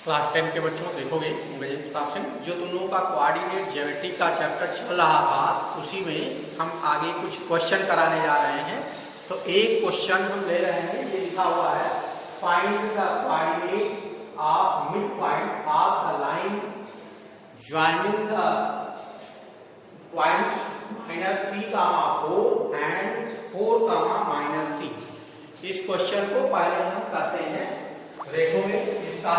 Class 10 के बच्चों देखोगे इंग्रेजी किताब से जो तुम लोगों का कोऑर्डिनेट ज्योमेट्री का चैप्टर चल रहा था उसी में हम आगे कुछ क्वेश्चन कराने जा रहे हैं। तो एक क्वेश्चन हम ले रहे हैं, ये लिखा हुआ है find the coordinate of mid point of the line joining the points -3, 4 and 4, -3। इस क्वेश्चन को पहले हम करते हैं, देखोगे इसका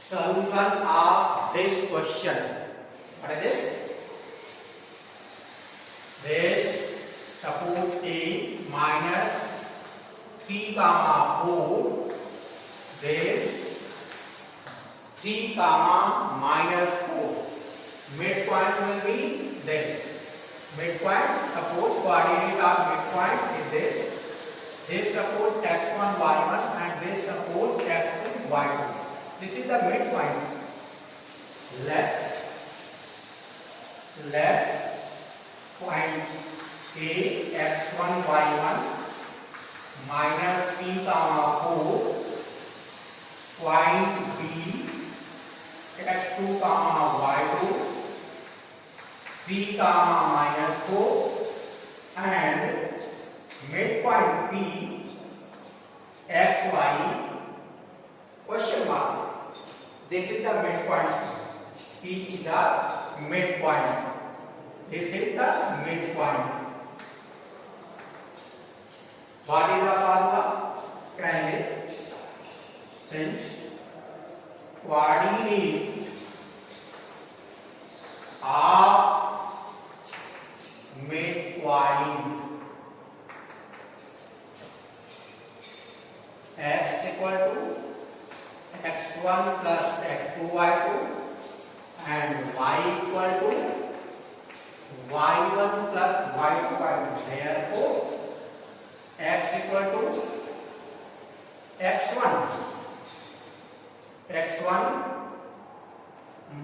solution of this question. What is this? This suppose a -3, 4. This 3, -4. Midpoint will be this. Midpoint, suppose coordinate of midpoint is this. This suppose x1, y1 and this suppose x2, y2. This is the midpoint. Let point A x1, y1 -3, 4. Point B x2, y2 3, -4 and midpoint P xy question mark. This is the midpoint. P is the midpoint. This is the midpoint. What is the formula? Candidate, since coordinate of midpoint x equal to x1 plus x2 y2 and y equal to y1 plus y2 y2. Therefore x equal to x1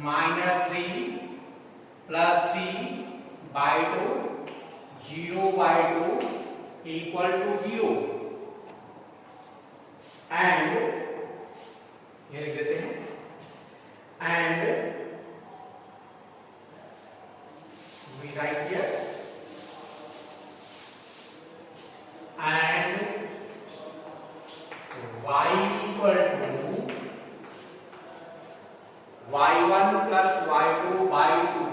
-3 plus 3 by 2 0 by 2 equal to 0 and ये लिख देते हैं and we write here and y equal to y1 plus y2 by 2.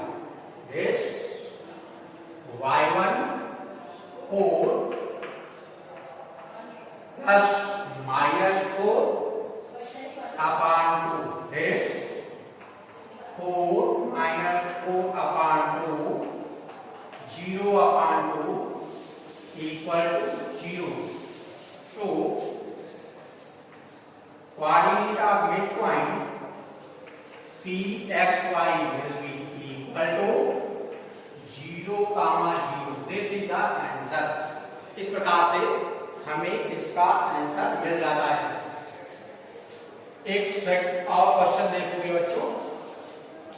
This y1 4 plus -4 upon 2. This 4 -4 upon 2 0 upon 2 equal to 0. So coordinate of midpoint P x y will be equal to 0, 0. This is the answer. इस प्रकार से हमें इसका answer मिल जाता है। एक set और question देखोगे बच्चों,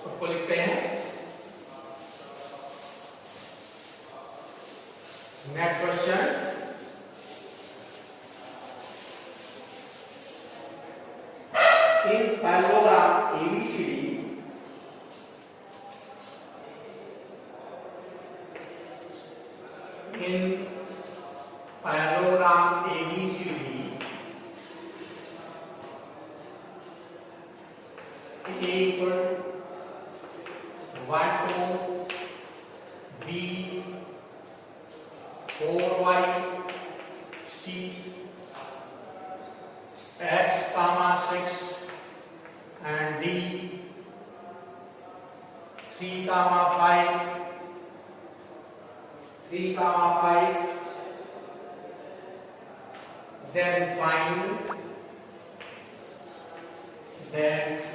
उसको लिखते हैं। Next question, in parallelogram ABCD in parallelogram ABCD equal 1 to B 4y C x, 6 and D 3, 5 then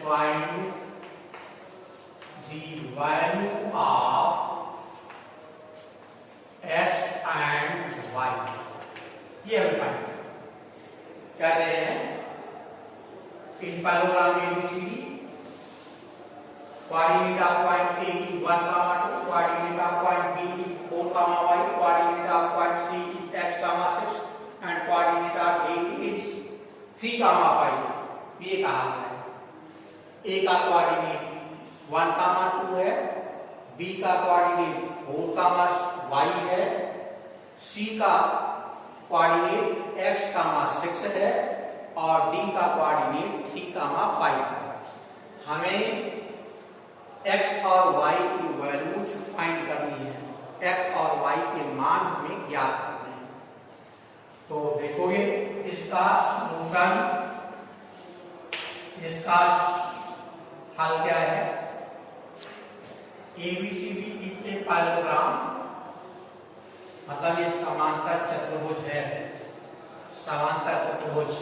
find the value of x and y. ये हम फाइंड क्या दे रहे हैं? In parallelogram ABCD coordinate of point A is 1, 2, coordinate of point B is 4, y, coordinate of point C is x, 6 and coordinate of A is 3,5 ये कहा है। ए का coordinate 1,2 है, बी का कोऑर्डिनेट 4,y है, सी का कोऑर्डिनेट x,6 है और डी का कोऑर्डिनेट 3,5 है। हमें x और y की वैल्यूज फाइंड करनी है, x और y के मान हमें ज्ञात करने हैं। तो देखोगे इसका सॉल्यूशन, इसका हल क्या है। ABCD के पैरेललोग्राम मतलब ये समांतर चतुर्भुज है, समांतर चतुर्भुज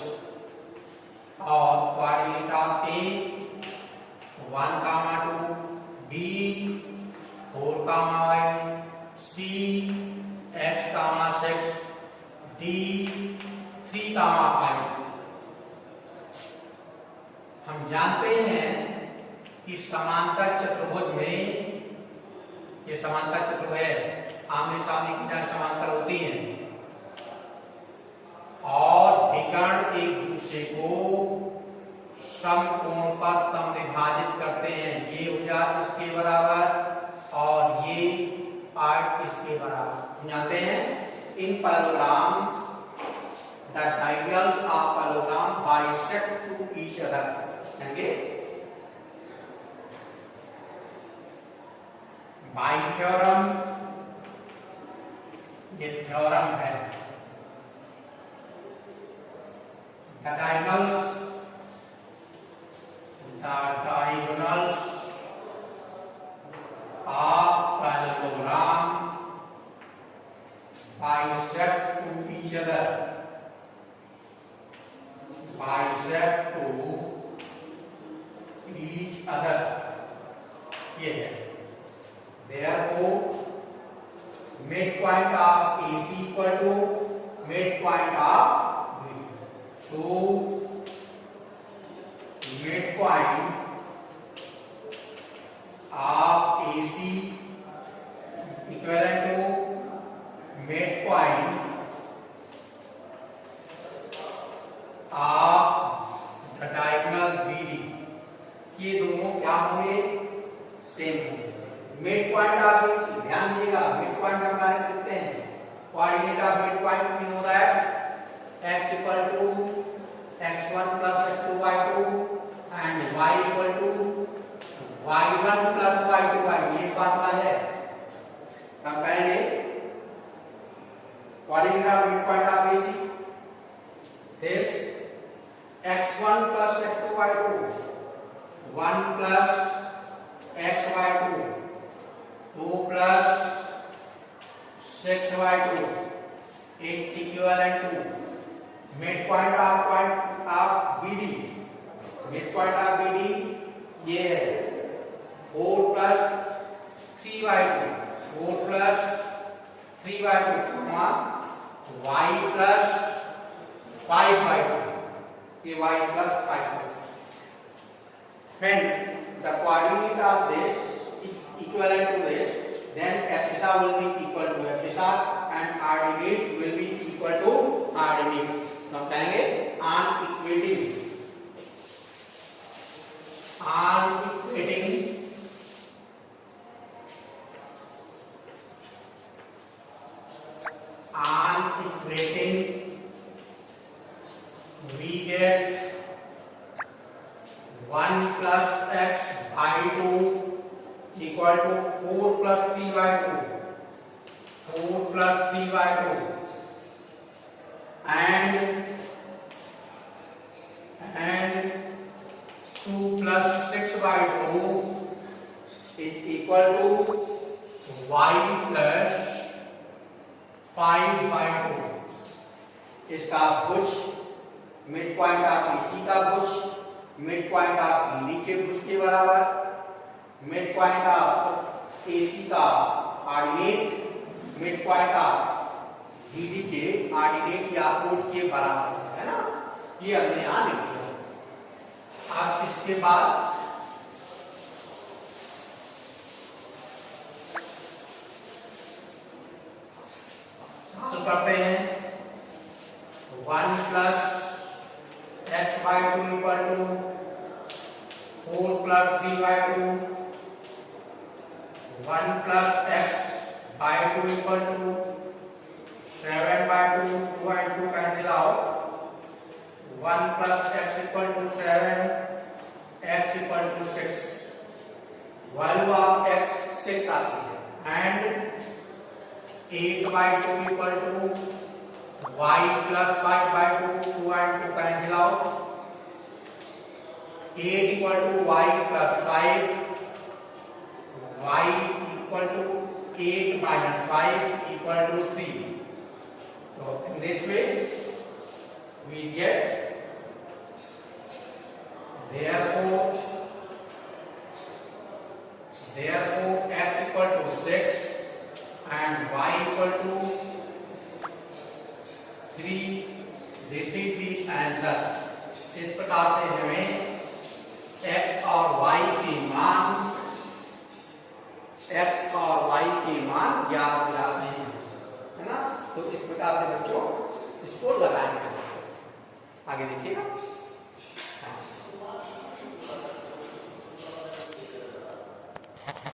और coordinate of A 1,2, B 4,y, C x,6, D 3,5। हम जानते हैं कि समांतर चतुर्भुज में, ये समांतर चतुर्भुज है, आमने सामने की जाए समांतर होती हैं और विकर्ण एक दूसरे को समकोण पर समविभाजित करते हैं। ये भुजा इसके बराबर और ये पार्ट इसके बराबर। हम जानते हैं in parallelogram, the diagonals of parallelogram bisect to each other. By theorem, ये थ्योरम है, the diagonals of parallelogram bisect to each other, bisect to each other, ये है। Therefore midpoint of AC equal to midpoint of BD. So midpoint of AC equivalent to midpoint of the diagonal BD। ये दोनों क्या होंगे, same होंगे। Mid point of AC, ध्यान दीजिएगा, mid point हम बारे में लिखते हैं। Coordinate of mid point we know that x equal to x1 plus x2y2 and y equal to y1 plus y2y, ये फॉर्मूला है। हम पहले coordinate of mid point of AC, this x1 plus x2y2, 1 plus xy2, 2 plus 6y2 is equivalent to midpoint of BD। midpoint of BD ये है 4 plus 3y2, 4 plus 3y2, y plus 5y2, ये y plus 5y2। When the coordinate of this is equivalent to this, then f will be equal to f and ordinate will be equal to ordinate। तो हम कहेंगे unequating we get 1 plus x by 2 equal to 4 plus 3 by 2, 4 plus 3 by 2 and 2 plus 6 by 2 is equal to y plus 5 by 2। इसका भुज mid point of AC का भुज mid point of BD के भुज के बराबर, mid point of AC का ordinate mid point of BD के ordinate या code के बराबर है ना। ये हमने यहाँ लिख दिया। अब इसके बाद सॉल्व करते हैं। 1 plus plus 3/2, 1 plus x by 2 equal to 7/2, 2 and 2 cancel out, 1 plus x equal to 7, x equal to 6, value of x 6 आती है, and 8/2 equal to y plus 5/2, 2 and 2 cancel out, 8 equal to y plus 5, y equal to 8 minus 5 equal to 3. So in this way we get, therefore x equal to 6 and y equal to 3. This is the answer. इस प्रकार से हमें x और y के मान ज्ञात हो जाते हैं, है ना। तो इस प्रकार से बच्चों इसको लगाएंगे। आगे देखिएगा।